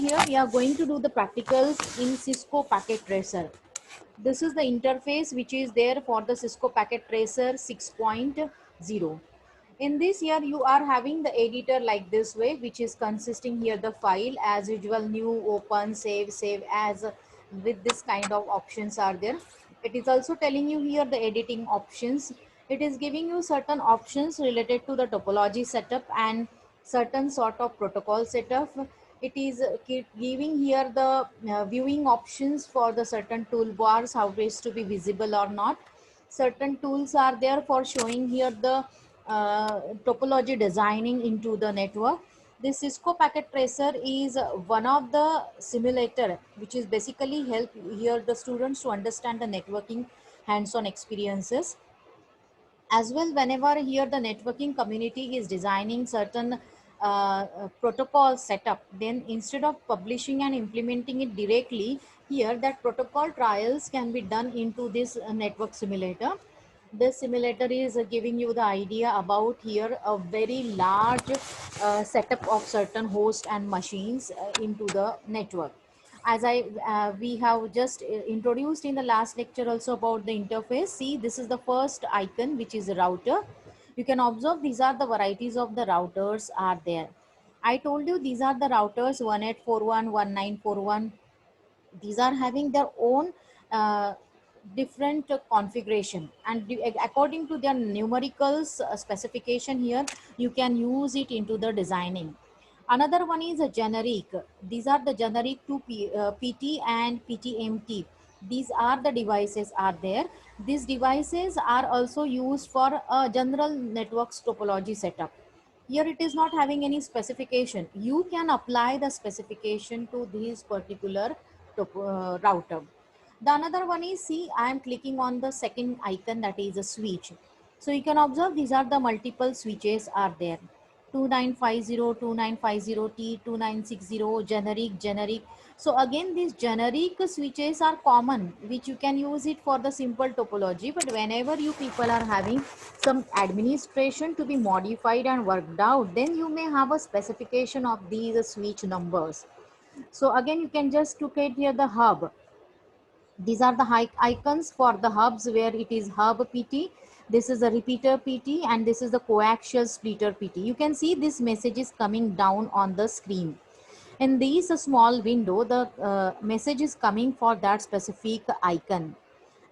here we are going to do the practicals in Cisco Packet Tracer. This is the interface which is there for the Cisco Packet Tracer 6.0. In this here you are having the editor like this way, which is consisting here the file as usual, new, open, save as, with this kind of options are there. It is also telling you here the editing options. It is giving you certain options related to the topology setup and certain sort of protocol setup. It is giving here the viewing options for the certain toolbars, how it is to be visible or not. Certain tools are there for showing here the topology designing into the network. This Cisco Packet Tracer is one of the simulator which is basically help here the students to understand the networking hands-on experiences. As well, whenever here the networking community is designing certain protocol setup, then instead of publishing and implementing it directly, here that protocol trials can be done into this network simulator. This simulator is giving you the idea about here a very large setup of certain host and machines into the network. As we have just introduced in the last lecture also about the interface. See, this is the first icon, which is a router. You can observe these are the varieties of the routers are there. I told you these are the routers 1841, 1941. These are having their own different configuration, and according to their numericals specification here, you can use it into the designing. Another one is a generic. These are the generic to PT and PTMT. These are the devices are there. These devices are also used for a general networks topology setup. Here it is not having any specification. You can apply the specification to this particular router. The another one is, see, I am clicking on the second icon, that is a switch. So you can observe these are the multiple switches are there. 2950, 2950T, 2960, generic. So again, these generic switches are common, which you can use it for the simple topology. But whenever you people are having some administration to be modified and worked out, then you may have a specification of these switch numbers. So again, you can just look at here the hub. These are the icons for the hubs where it is hub PT. This is a repeater PT, and this is the coaxial splitter PT. You can see this message is coming down on the screen. In this small window, the message is coming for that specific icon.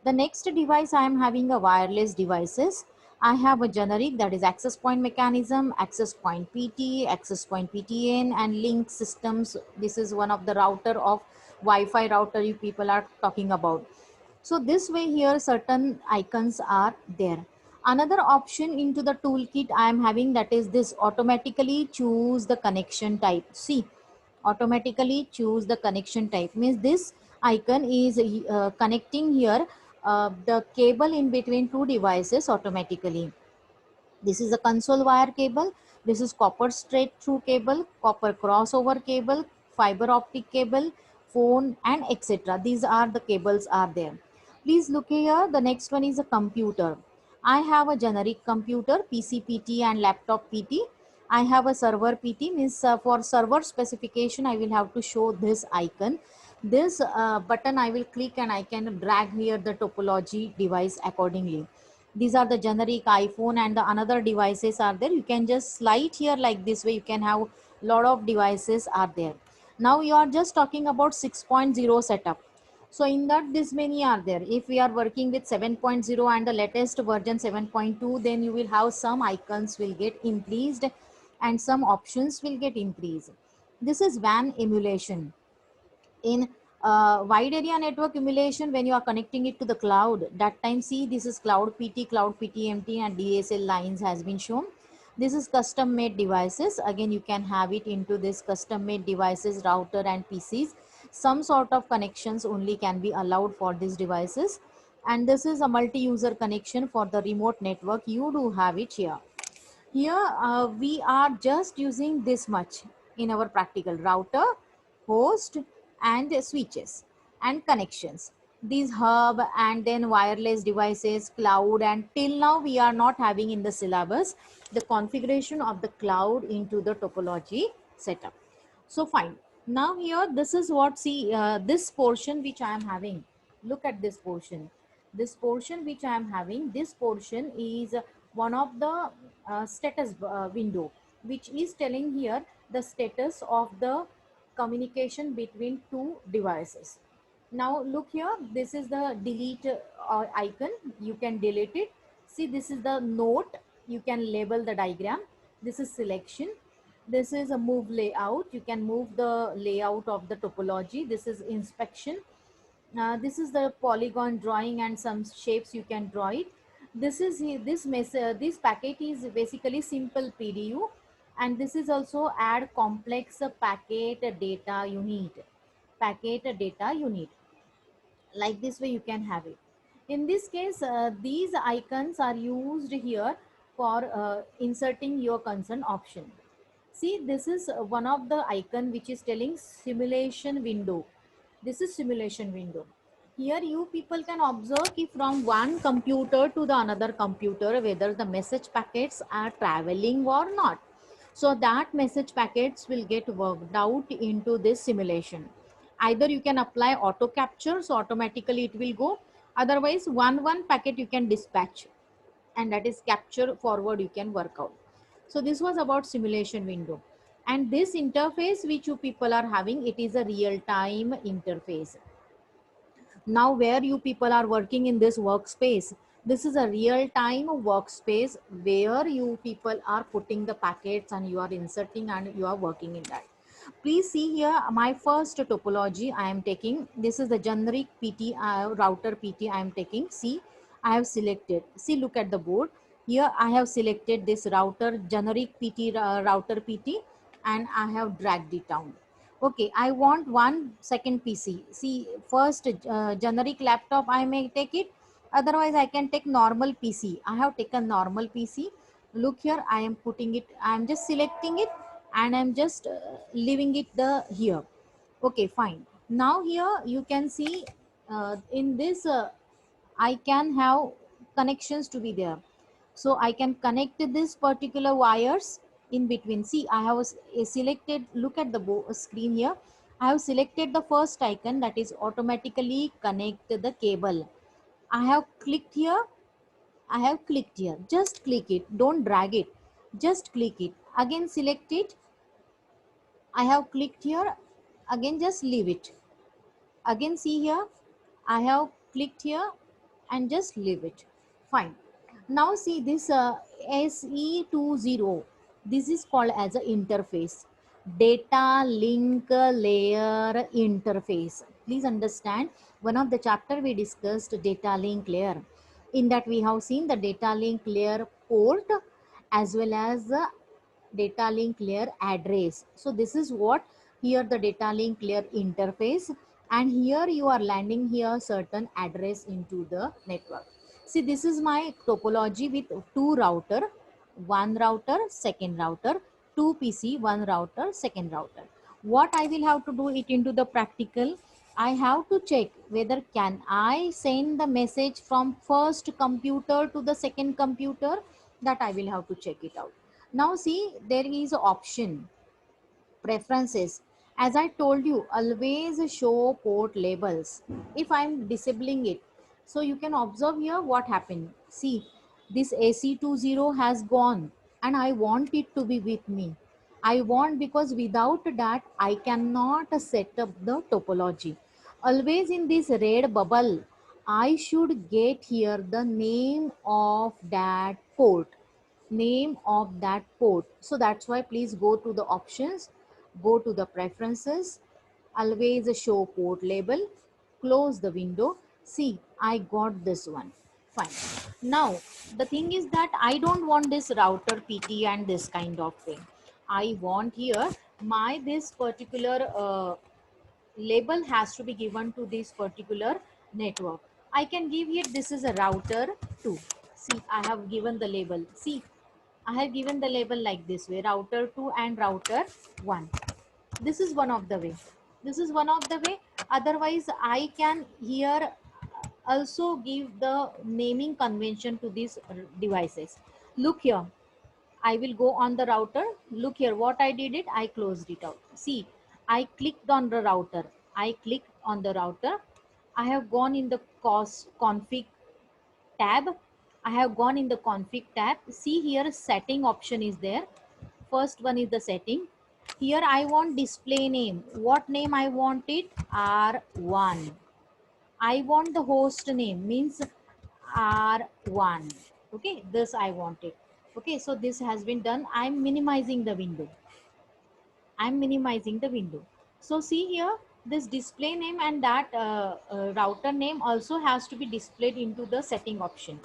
The next device, I am having a wireless devices. I have a generic, that is access point mechanism, access point PT, access point PTN, and link systems. This is one of the router of Wi-Fi router you people are talking about. So this way here certain icons are there. Another option into the toolkit I am having, that is this automatically choose the connection type. See, automatically choose the connection type means this icon is connecting here the cable in between two devices automatically. This is a console wire cable. This is copper straight through cable, copper crossover cable, fiber optic cable, phone, and etc. These are the cables are there. Please look here. The next one is a computer. I have a generic computer, PC PT and laptop PT. I have a server PT, means for server specification, I will have to show this icon. This button I will click and I can drag here the topology device accordingly. These are the generic iPhone, and the another devices are there. You can just slide here like this way. You can have lot of devices are there. Now you are just talking about 6.0 setup. So in that this many are there. If we are working with 7.0 and the latest version 7.2, then you will have some icons will get increased and some options will get increased. This is WAN emulation. In wide area network emulation, when you are connecting it to the cloud, that time, see, this is cloud PT, cloud PTMT, and DSL lines has been shown. This is custom made devices. Again, you can have it into this custom made devices, router and PCs. Some sort of connections only can be allowed for these devices. And this is a multi-user connection for the remote network. You do have it here. Here we are just using this much in our practical: router, host, and switches and connections. These hub and then wireless devices, cloud, and till now we are not having in the syllabus the configuration of the cloud into the topology setup. So fine. Now here, this is what, see, this portion which I am having, look at this portion. This portion which I am having, this portion is one of the status window, which is telling here the status of the communication between two devices. Now look here, this is the delete icon, you can delete it. See, this is the note, you can label the diagram. This is selection, this is a move layout, you can move the layout of the topology. This is inspection, this is the polygon drawing and some shapes you can draw it. This is this packet is basically simple PDU, and this is also add complex packet data unit. Packet data unit, like this way you can have it. In this case, these icons are used here for inserting your concern option. See, this is one of the icon which is telling simulation window. This is simulation window. Here you people can observe if from one computer to the another computer whether the message packets are traveling or not. So that message packets will get worked out into this simulation. Either you can apply auto capture, so automatically it will go. Otherwise, one packet you can dispatch, and that is capture forward you can work out. So this was about simulation window. And this interface which you people are having, it is a real time interface. Now where you people are working in this workspace, this is a real time workspace where you people are putting the packets and you are inserting and you are working in that. Please see here my first topology I am taking. This is the generic PT router PT I am taking. See, I have selected, see, look at the board here. I have selected this router, generic PT router PT, and I have dragged it down. Okay, I want one second PC. See, first generic laptop I may take it. Otherwise, I can take normal PC. I have taken normal PC. Look here, I am putting it. I am just selecting it, and I'm just leaving it the here. Okay, fine. Now here you can see in this I can have connections to be there. So I can connect this particular wires in between. See, I have selected, look at the screen here. I have selected the first icon, that is automatically connect the cable. I have clicked here. I have clicked here. Just click it. Don't drag it. Just click it. Again select it. I have clicked here. Again just leave it. Again see here, I have clicked here and just leave it. Fine. Now see this SE20, this is called as an interface, data link layer interface. Please understand, one of the chapter we discussed data link layer. In that we have seen the data link layer port as well as the data link layer address. So this is what here the data link layer interface, and here you are landing here certain address into the network. See, this is my topology with two router, one router, second router, two PC, one router, second router. What I will have to do it into the practical, I have to check whether can I send the message from first computer to the second computer, that I will have to check it out. Now see, there is option, preferences. As I told you, always show port labels. If I'm disabling it, so you can observe here what happened. See, this AC20 has gone and I want it to be with me. I want, because without that I cannot set up the topology. Always in this red bubble, I should get here the name of that port, name of that port. So that's why please go to the options, go to the preferences, always show port label, close the window. See, I got this one. Fine. Now the thing is that I don't want this router PT and this kind of thing. I want here my this particular label has to be given to this particular network. I can give it, this is a router 2. See, I have given the label. See, I have given the label like this way, router 2 and router 1. This is one of the way. This is one of the way. Otherwise, I can here also give the naming convention to these devices. Look here. I will go on the router. Look here, what I did it, I closed it out. See, I clicked on the router. I clicked on the router. I have gone in the config tab. I have gone in the config tab. See here, setting option is there. First one is the setting. Here I want display name. What name I want it? R1. I want the host name, means R1. Okay, this I want it. Okay, so this has been done. I'm minimizing the window. I'm minimizing the window. So see here, this display name and that router name also has to be displayed into the setting option.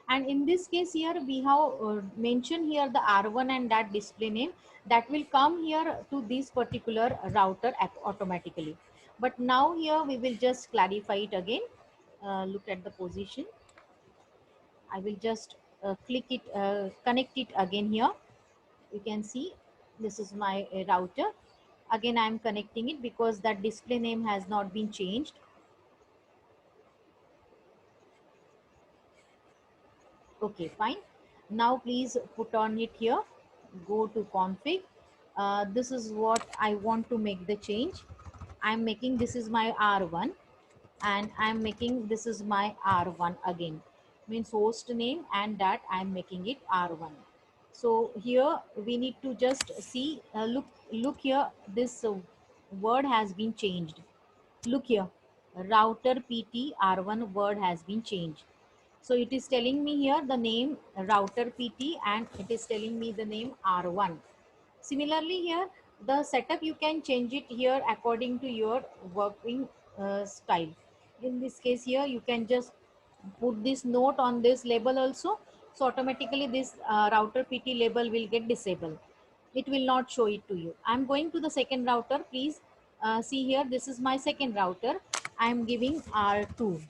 And in this case here, we have mentioned here the R1 and that display name that will come here to this particular router automatically. But now here we will just clarify it again. Look at the position. I will just click it, connect it again here. You can see this is my router. Again I am connecting it because that display name has not been changed. Okay, fine. Now please put on it here. Go to config. This is what I want to make the change. I'm making, this is my R1, and I'm making, this is my R1 again, means host name, and that I'm making it R1. So here we need to just see, look here, this word has been changed. Look here, router pt R1 word has been changed. So it is telling me here the name router pt, and it is telling me the name R1. Similarly here, the setup you can change it here according to your working style. In this case here, you can just put this note on this label also. So automatically this router pt label will get disabled. It will not show it to you. I'm going to the second router. Please see here, this is my second router. I'm giving R2.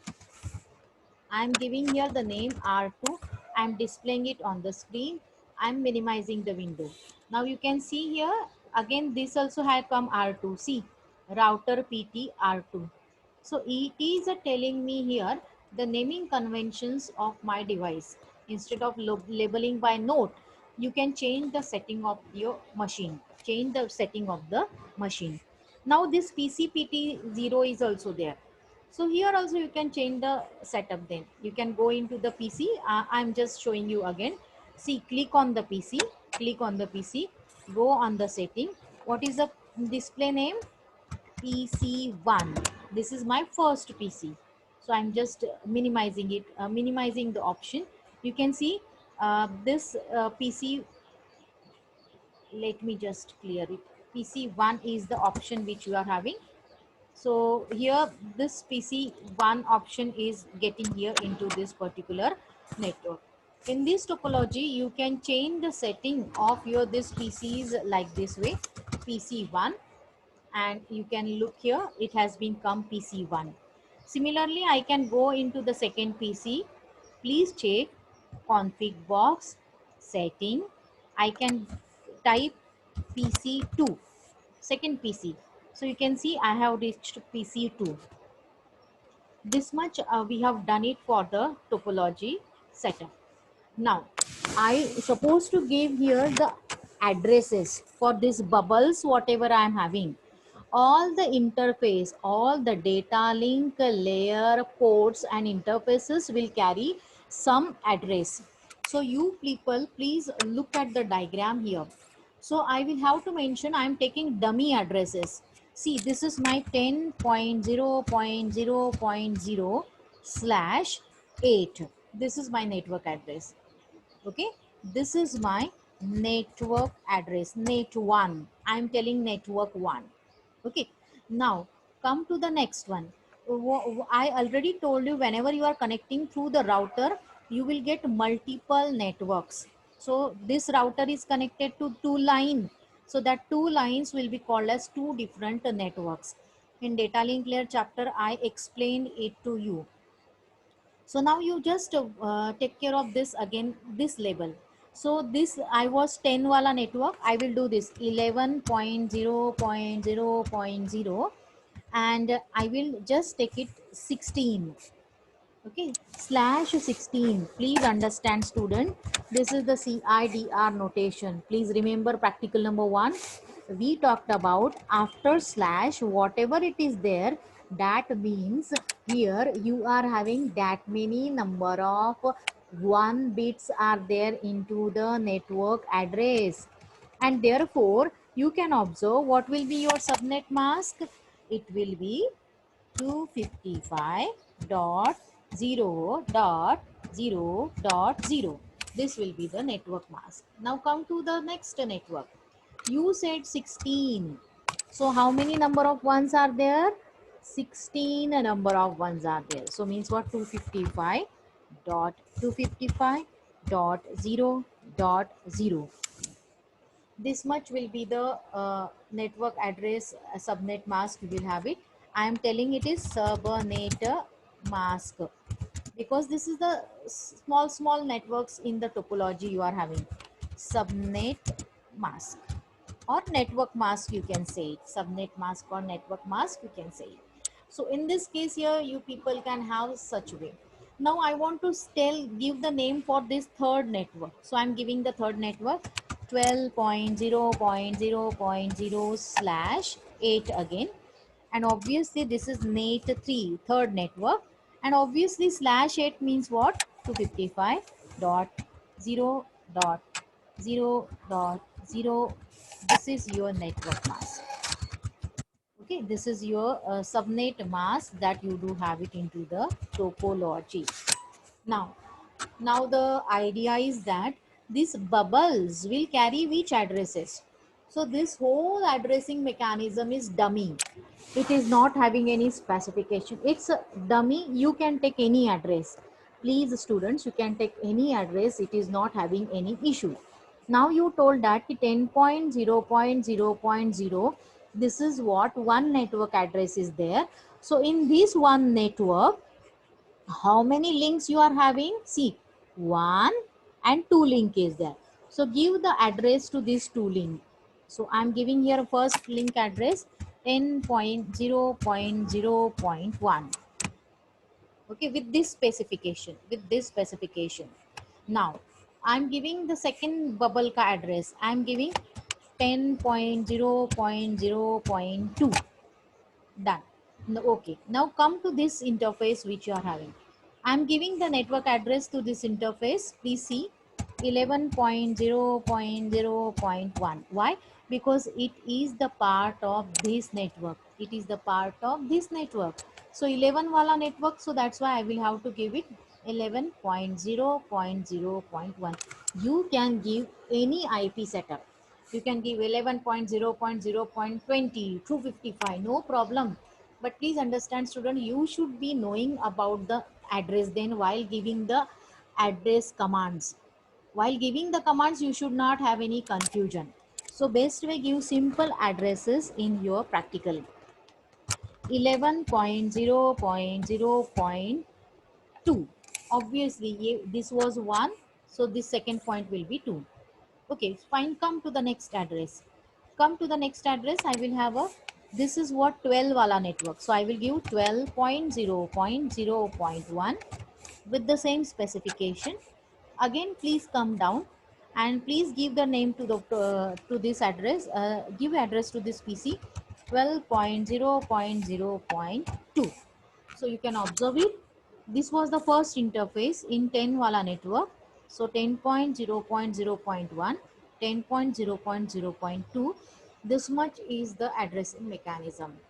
I'm giving here the name R2. I'm displaying it on the screen. I'm minimizing the window. Now you can see here, again this also had come R2. See, router PT R2. So it is telling me here the naming conventions of my device. Instead of labeling by note, you can change the setting of your machine. Change the setting of the machine. Now this PCPT0 is also there. So here also you can change the setup. Then you can go into the PC. I'm just showing you again. See, click on the PC, click on the PC, go on the setting. What is the display name? PC1. This is my first PC. So I'm just minimizing it, minimizing the option. You can see this PC, let me just clear it. PC1 is the option which you are having. So here this PC1 option is getting here into this particular network. In this topology, you can change the setting of your this PCs like this way, PC1, and you can look here, it has been come PC1. Similarly, I can go into the second PC. Please check config box setting. I can type PC2, second PC. So you can see I have reached PC2. This much we have done it for the topology setup. Now I supposed to give here the addresses for this bubbles, whatever I am having. All the interface, all the data link layer ports and interfaces will carry some address. So you people please look at the diagram here. So I will have to mention I am taking dummy addresses. See, this is my 10.0.0.0 slash 8. This is my network address. Okay, this is my network address, net1. I am telling network 1. Okay, now come to the next one. I already told you, whenever you are connecting through the router, you will get multiple networks. So this router is connected to two lines. So that two lines will be called as two different networks. In data link layer chapter, I explained it to you. So now you just take care of this again, this label. So this I was 10 wala network, I will do this 11.0.0.0, and I will just take it 16. Okay, slash 16. Please understand, student, this is the CIDR notation. Please remember practical number 1. we talked about after slash whatever it is there, that means here you are having that many number of 1 bits are there into the network address, and therefore you can observe what will be your subnet mask. It will be 255.0.0.0. This will be the network mask. Now come to the next network. You said 16. So how many number of ones are there? 16 number of ones are there. So means what? 255.255.0.0. This much will be the network address subnet mask. You will have it. I am telling it is subnet mask because this is the small networks in the topology you are having. Subnet mask or network mask, you can say it. Subnet mask or network mask, you can say it. So in this case here, you people can have such way. Now I want to give the name for this third network. So I'm giving the third network 12.0.0.0/8 again, and obviously this is net 3 third network, and obviously slash 8 means what? 255.0.0.0. This is your network mask. Okay, this is your subnet mask that you do have it into the topology. Now, the idea is that these bubbles will carry which addresses. So this whole addressing mechanism is dummy. It is not having any specification. It's a dummy. You can take any address. Please students, you can take any address. It is not having any issue. Now you told that 10.0.0.0, this is what one network address is there. So in this one network, how many links you are having? See, 1 and 2 link is there. So give the address to this 2 link. So I'm giving here first link address 10.0.0.1. Okay, with this specification. Now I'm giving the second bubble ka address. I'm giving 10.0.0.2. Done. Okay, now come to this interface which you are having. I'm giving the network address to this interface. Please see 11.0.0.1. Why? Because it is the part of this network. It is the part of this network. So 11 wala network. So that's why I will have to give it 11.0.0.1. You can give any IP setup. You can give 11.0.0.20, 255, no problem. But please understand student, you should be knowing about the address then while giving the address commands. While giving the commands, you should not have any confusion. So best way, give simple addresses in your practical. 11.0.0.2. Obviously, this was 1. So this second point will be 2. Okay, fine. Come to the next address. Come to the next address. I will have a, this is what 12 wala network. So I will give 12.0.0.1 with the same specification. Again, please come down and please give the name to this address. Give address to this PC 12.0.0.2. So you can observe it. This was the first interface in 10 wala network. So 10.0.0.1, 10.0.0.2. This much is the addressing mechanism.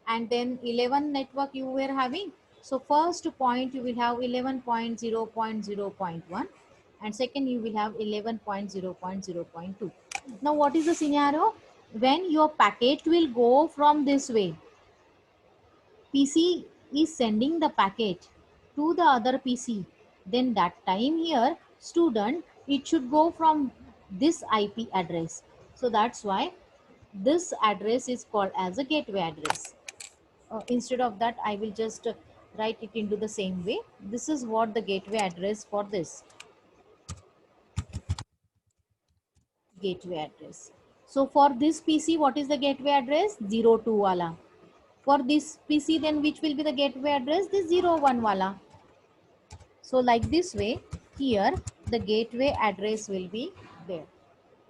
And then 11 network you were having. So first point you will have 11.0.0.1, and second you will have 11.0.0.2. Now what is the scenario? When your packet will go from this way, PC is sending the packet to the other PC, then that time here student, it should go from this IP address. So that's why this address is called as a gateway address. Instead of that, I will just write it into the same way. This is what the gateway address for this gateway address. So for this PC, what is the gateway address? 02 wala. For this PC, then which will be the gateway address? The 01 wala. So like this way, here the gateway address will be there.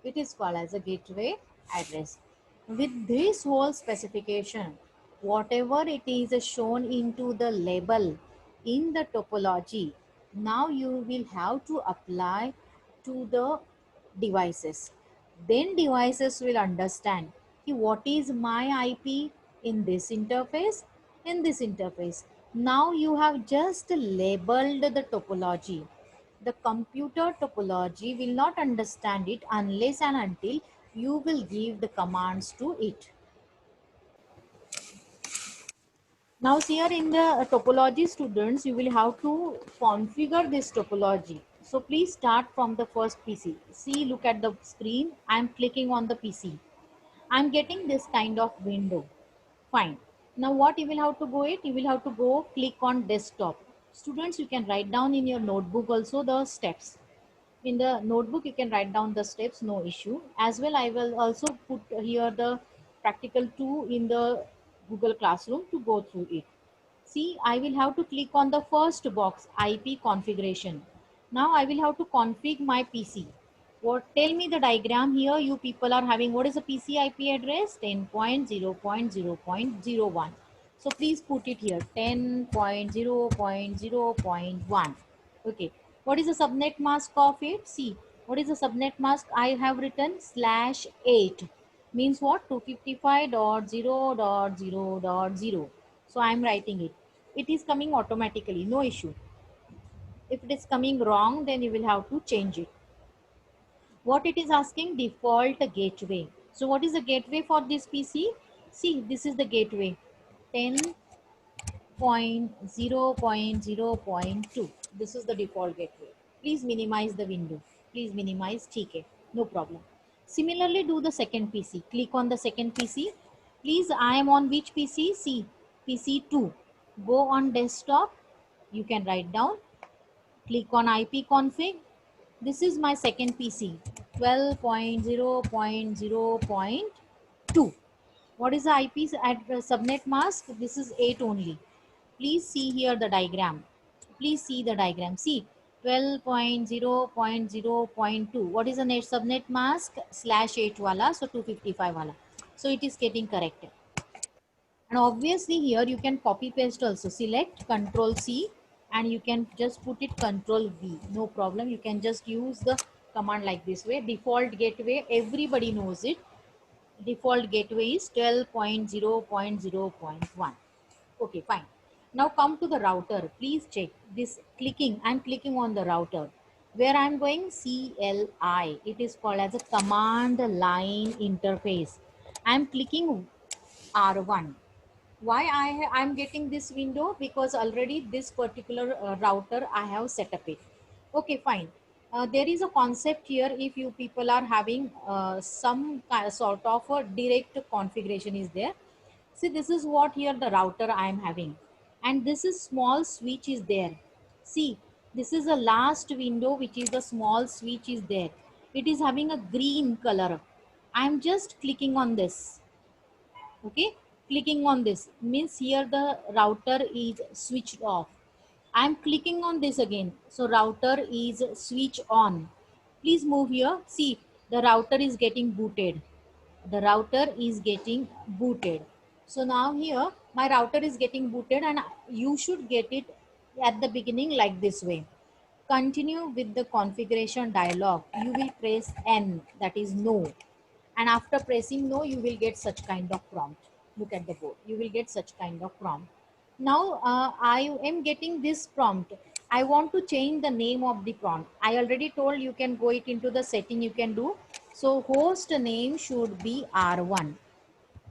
It is called as a gateway address. With this whole specification, whatever it is shown into the label in the topology, now you will have to apply to the devices. Then devices will understand what is my IP in this interface, in this interface. Now you have just labeled the topology. The computer topology will not understand it unless and until you will give the commands to it. Now here in the topology students, you will have to configure this topology. So please start from the first PC. See, look at the screen. I'm clicking on the PC. I'm getting this kind of window. Fine. Now what you will have to go it? You will have to go click on desktop. Students, you can write down in your notebook also the steps. In the notebook you can write down the steps, no issue. As well, I will also put here the practical 2 in the Google Classroom to go through it. See, I will have to click on the first box, IP configuration. Now I will have to config my PC. What, tell me the diagram here. You people are having, what is the PC IP address? 10.0.0.01. So please put it here, 10.0.0.1. Okay, what is the subnet mask of it? See, what is the subnet mask? I have written /8, means what? 255.0.0.0. So I am writing it. It is coming automatically, no issue. If it is coming wrong, then you will have to change it. What it is asking? Default gateway. So what is the gateway for this PC? See, this is the gateway, 10.0.0.2. This is the default gateway. Please minimize the window. Please minimize. TK, no problem. Similarly, do the second PC. Click on the second PC. Please, I am on which PC? See, PC2. Go on desktop. You can write down. Click on IP config. This is my second PC, 12.0.0.2. What is the IP at subnet mask? This is 8 only. Please see here the diagram. Please see the diagram. See, 12.0.0.2. What is the net subnet mask? /8 wala, so 255 wala. So it is getting corrected. And obviously here you can copy paste also. Select Control C and you can just put it Control V. No problem. You can just use the command like this way. Default gateway, everybody knows it. Default gateway is 12.0.0.1. Okay, fine. Now come to the router. Please check this clicking. I'm clicking on the router. Where I'm going? CLI. It is called as a command line interface. I'm clicking R1. Why I'm getting this window? Because already this particular router I have set up it. Okay, fine. There is a concept here. If you people are having some sort of a direct configuration is there. See, this is what here the router I am having, and this is small switch is there. See, this is the last window which is the small switch is there. It is having a green color. I am just clicking on this. Okay, clicking on this means here the router is switched off. I'm clicking on this again, so router is switch on. Please move here. See, the router is getting booted. The router is getting booted. So now here my router is getting booted, and you should get it at the beginning like this way. Continue with the configuration dialog. You will press N, that is no, and after pressing no you will get such kind of prompt. Look at the board, you will get such kind of prompt. Now I am getting this prompt. I want to change the name of the prompt. I already told you can go it into the setting, you can do. So host name should be R1.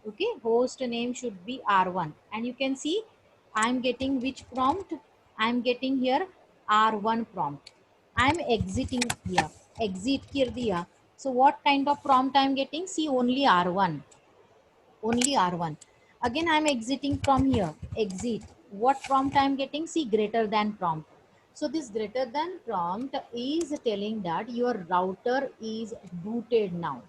Okay, host name should be R1, and you can see I'm getting which prompt. I'm getting here R1 prompt. I'm exiting here, exit kir diya. So what kind of prompt I'm getting? See, only R1, only R1. Again I'm exiting from here, exit. What prompt I'm getting? See, greater than prompt. So this greater than prompt is telling that your router is booted now.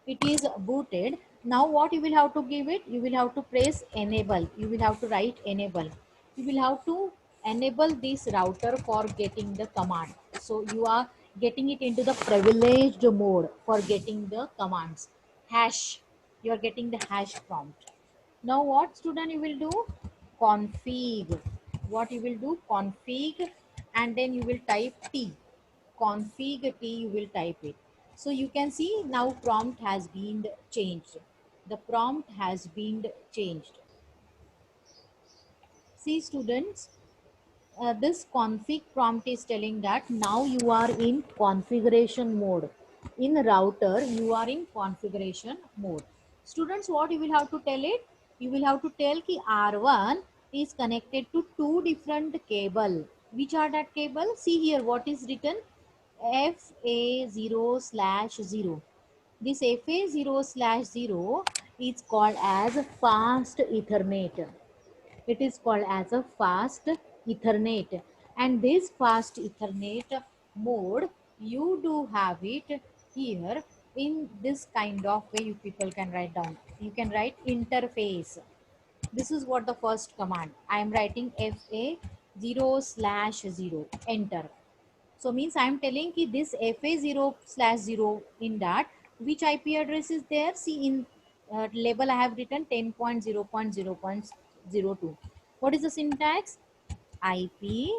It is booted. Now what you will have to give it? You will have to press enable. You will have to write enable. You will have to enable this router for getting the command. So you are getting it into the privileged mode for getting the commands. Hash. You are getting the hash prompt. Now what student you will do? Config. What you will do? Config, and then you will type T. Config T, you will type it. So you can see now prompt has been changed. The prompt has been changed. See students, this config prompt is telling that now you are in configuration mode. In router, you are in configuration mode. Students, what you will have to tell it? You will have to tell ki R1 is connected to two different cable. Which are that cable? See here what is written, FA0/0. This FA0/0 is called as fast Ethernet. It is called as a fast Ethernet, and this fast Ethernet mode you do have it here in this kind of way. You people can write down, you can write interface. This is what the first command I am writing, FA0/0 enter. So means I am telling ki this FA0/0, in that which IP address is there. See in label I have written 10.0.0.02. What is the syntax? IP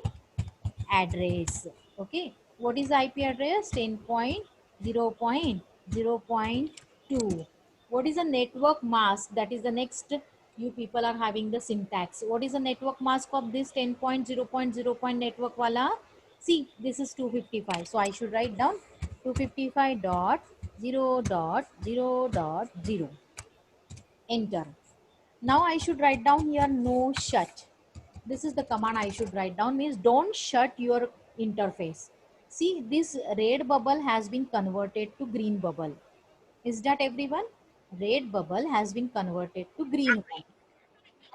address. Okay. What is the IP address? 10.0.0.2. What is the network mask? That is the next. You people are having the syntax. What is the network mask of this 10.0.0. network wala? See, this is 255. So I should write down 255.0.0.0. Enter. Now I should write down here no shut. This is the command I should write down, means don't shut your interface. See, this red bubble has been converted to green bubble. Is that everyone? Red bubble has been converted to green one.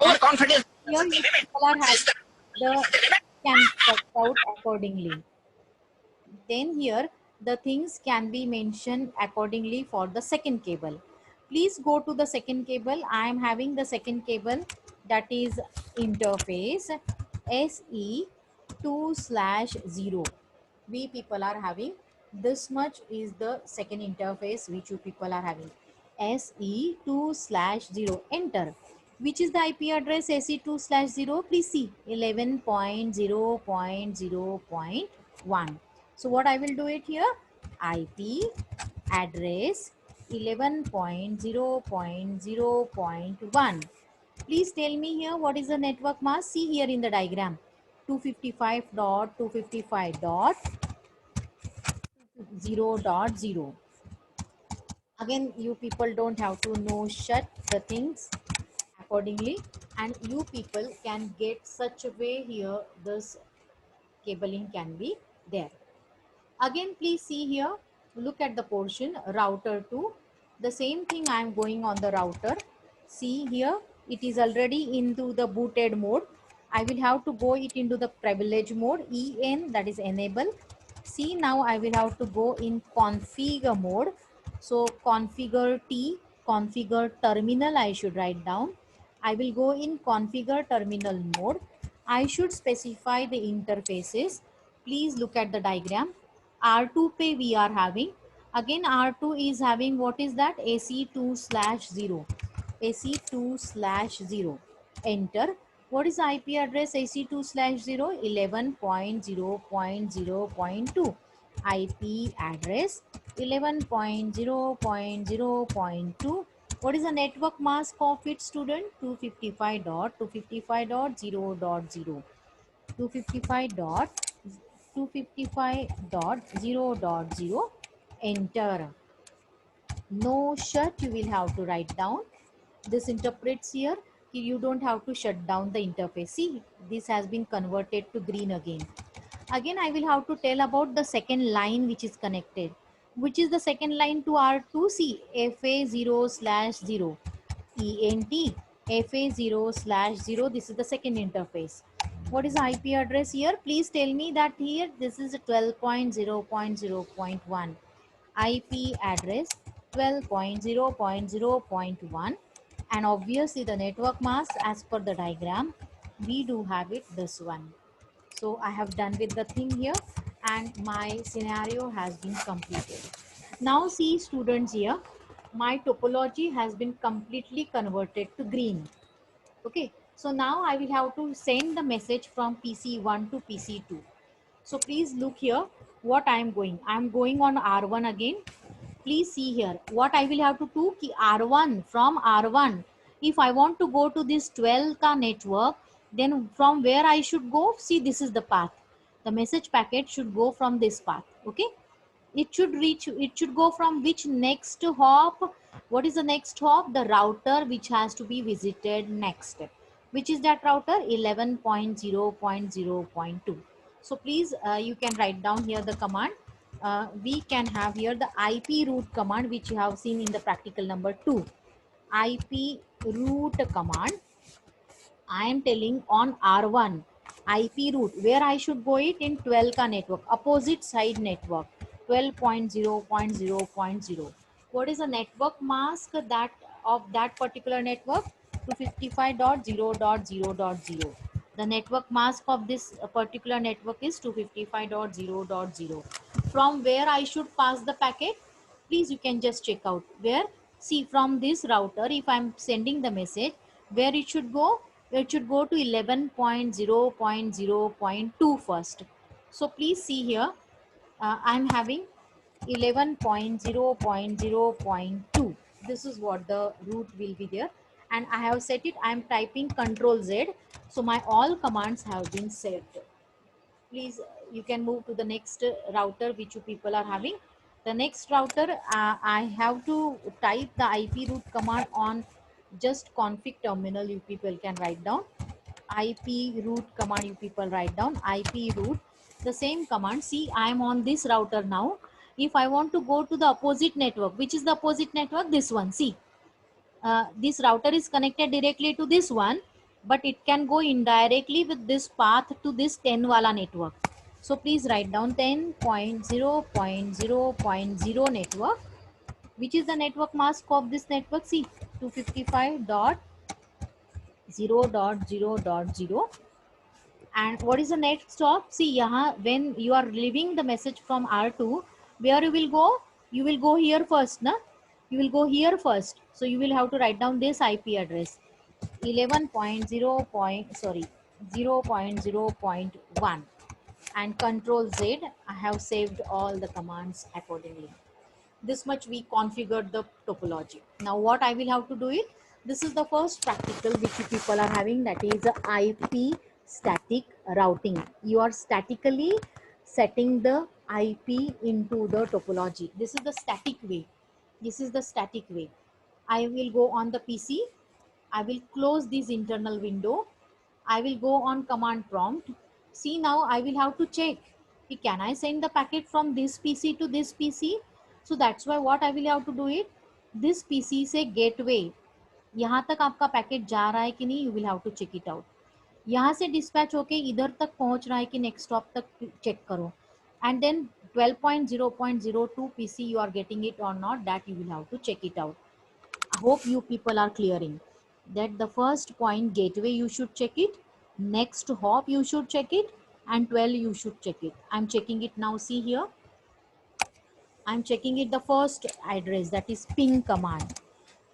And Overconfidence here you people are having the can cut out accordingly. Then here the things can be mentioned accordingly for the second cable. Please go to the second cable. I am having the second cable, that is interface SE2/0. We people are having this much is the second interface which you people are having, SE2/0. Enter. Which is the IP address SE2/0? Please see 11.0.0.1. So what I will do it here, IP address 11.0.0.1. Please tell me here what is the network mask. See here in the diagram, 255.255.0.0. Again, you people don't have to know shut the things accordingly, and you people can get such a way here this cabling can be there. Again, please see here, look at the portion router 2. The same thing I am going on the router. See here, it is already into the booted mode. I will have to go it into the privilege mode, EN, that is enable. See, now I will have to go in configure mode. So configure T, configure terminal I should write down. I will go in configure terminal mode. I should specify the interfaces. Please look at the diagram. R2 pay we are having. Again R2 is having, what is that? AC2/0. AC2/0. Enter. What is the IP address AC2/0? 11.0.0.2. IP address 11.0.0.2. What is the network mask of it, student? 255.255.0.0. 255.255.0.0. Enter. No shut you will have to write down. This interprets here you don't have to shut down the interface. See, this has been converted to green again. Again I will have to tell about the second line which is connected. Which is the second line to R2? See, FA0/0. ENT FA0/0. This is the second interface. What is the IP address here? Please tell me that here this is 12.0.0.1. IP address 12.0.0.1, and obviously the network mask as per the diagram we do have it this one. So I have done with the thing here and my scenario has been completed. Now see students here, my topology has been completely converted to green. Okay, so now I will have to send the message from PC1 to PC2. So please look here what I am going. I am going on R1 again. Please see here what I will have to do. Ki R1, from R1, if I want to go to this 12 ka network, then from where I should go? See, this is the path. The message packet should go from this path. Okay, it should reach, it should go from which next hop? What is the next hop? The router which has to be visited next. Which is that router? 11.0.0.2. So please, you can write down here the command. We can have here the ip root command, which you have seen in the practical number 2. Ip root command, I am telling on R1 IP route where I should go it in 12 ka network, opposite side network, 12.0.0.0. What is the network mask that of that particular network? 255.0.0.0. The network mask of this particular network is 255.0.0. From where I should pass the packet? Please, you can just check out where. See, from this router, if I'm sending the message, where it should go? It should go to 11.0.0.2 first. So please see here, I'm having 11.0.0.2. This is what the route will be there, and I have set it. I'm typing Control Z, so my all commands have been set. Please, you can move to the next router which you people are having. The next router, I have to type the ip root command on just config terminal. You people can write down ip root command. You people write down ip root, the same command. See, I am on this router now. If I want to go to the opposite network, which is the opposite network? This one. See, this router is connected directly to this one, but it can go indirectly with this path to this 10 wala network. So please write down 10.0.0.0 network. Which is the network mask of this network? See, 255.0.0.0. And what is the next stop? See, yahan, when you are leaving the message from R2, where you will go? You will go here first, na? You will go here first. So you will have to write down this IP address, 11.0. Sorry, 0.0.1, and Control Z. I have saved all the commands accordingly. This much we configured the topology. Now what I will have to do it? This is the first practical which you people are having, that is IP static routing. You are statically setting the IP into the topology. This is the static way. This is the static way. I will go on the PC. I will close this internal window. I will go on command prompt. See, now I will have to check, can I send the packet from this PC to this PC? So that's why what I will have to do it, this PC से gateway, यहाँ तक आपका packet जा रहा है कि नहीं, you will have to check it out. यहाँ से dispatch होके इधर तक पहुँच रहा है कि next stop तक check करो. And then 12.0.02 PC you are getting it or not, that you will have to check it out. I hope you people are clearing that the first point gateway you should check it, next hop you should check it, and 12 you should check it. I'm checking it now. See here, I'm checking it the first address, that is ping command.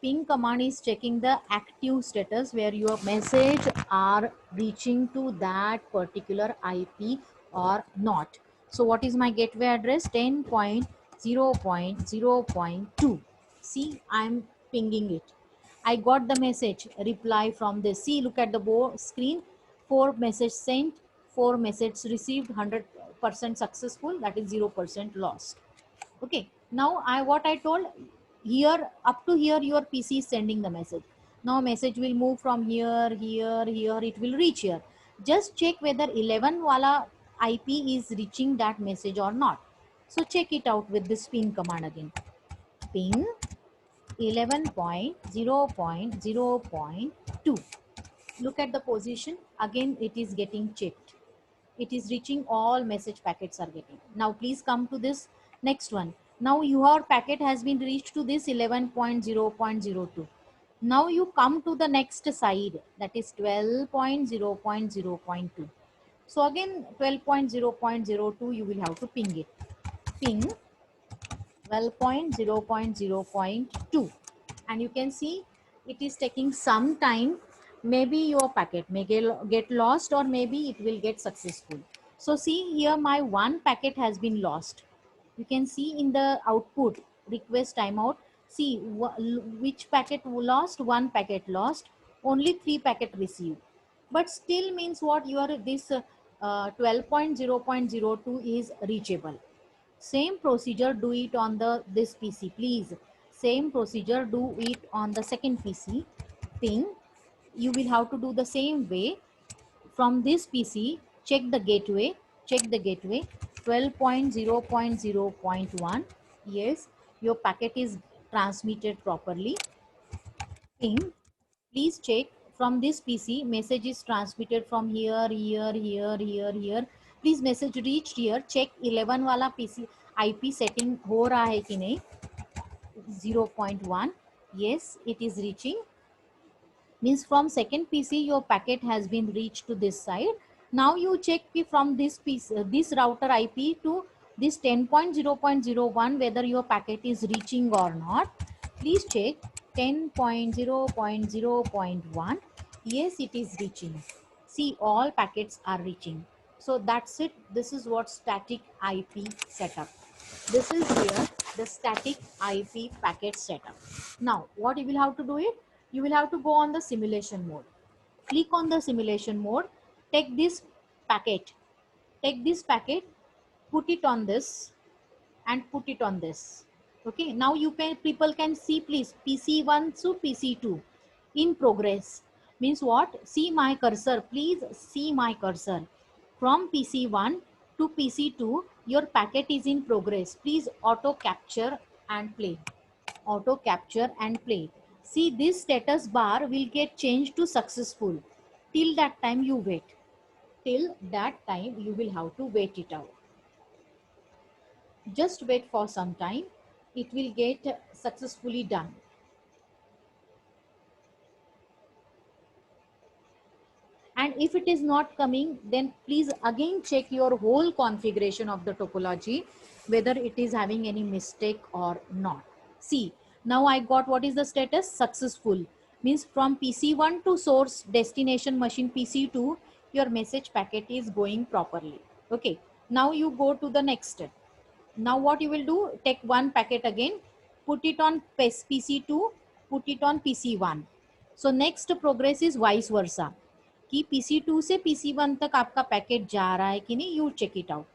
Ping command is checking the active status where your message are reaching to that particular IP or not. So what is my gateway address? 10.0.0.2. See, I'm pinging it. I got the message reply from this. See, look at the screen. 4 message sent, 4 message received, 100% successful, that is 0% lost. Okay, now I what I told, here up to here your PC is sending the message. Now message will move from here, here, it will reach here. Just check whether 11 wala IP is reaching that message or not. So check it out with this ping command again. Ping 11.0.0.2. Look at the position again, it is getting checked. It is reaching, all message packets are getting. Now please come to this next one. Now your packet has been reached to this 11.0.02. Now you come to the next side, that is 12.0.0.2. So again 12.0.02 you will have to ping it. Ping 12.0.0.2, and you can see it is taking some time. Maybe your packet may get lost, or maybe it will get successful. So see here, my one packet has been lost. You can see in the output, request timeout, see which packet lost. One packet lost, only 3 packet received, but still means what, your this 12.0.02 is reachable. Same procedure do it on the this PC, please. Same procedure do it on the second PC. Ping, you will have to do the same way. From this PC, check the gateway, check the gateway. 12.0.0.1, yes, your packet is transmitted properly. Ping, please check. From this PC, message is transmitted from here, here. Please message reached here. Check 11 वाला PC IP setting हो रहा है कि नहीं. 0.1, yes, it is reaching. Means from second PC your packet has been reached to this side. Now you check from this PC, this router IP to this 10.0.01 whether your packet is reaching or not. Please check 10.0.0.1. Yes, it is reaching. See, all packets are reaching. So that's it. This is what static IP setup. This is here the static IP packet setup. Now what you will have to do it, you will have to go on the simulation mode. Click on the simulation mode. Take this packet, take this packet, put it on this and put it on this. Okay, now you can, people can see, please, PC1 to PC2 in progress. Means what, see my cursor, please see my cursor. From PC1 to PC2 your packet is in progress. Please auto capture and play, auto capture and play. See, this status bar will get changed to successful. Till that time you wait, till that time you will have to wait it out. Just wait for some time, it will get successfully done. And if it is not coming, then please again check your whole configuration of the topology whether it is having any mistake or not. See, now I got what is the status, successful. Means from PC1 to source destination machine PC2 your message packet is going properly. Okay, now you go to the next step. Now what you will do, take one packet again, put it on PC2, put it on PC1. So next progress is vice versa, कि PC2 से PC1 तक आपका packet जा रहा है कि नहीं, you check it out.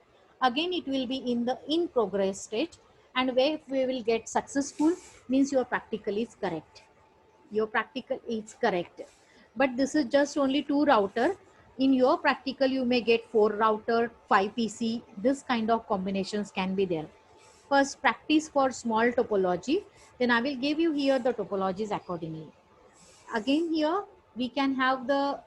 Again it will be in the in progress stage, and where we will get successful means your practical is correct. Your practical is correct. But this is just only 2 router. In your practical you may get 4 router, 5 PC. This kind of combinations can be there. First practice for small topology, then I will give you here the topologies accordingly. Again here we can have the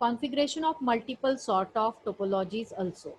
configuration of multiple sort of topologies also.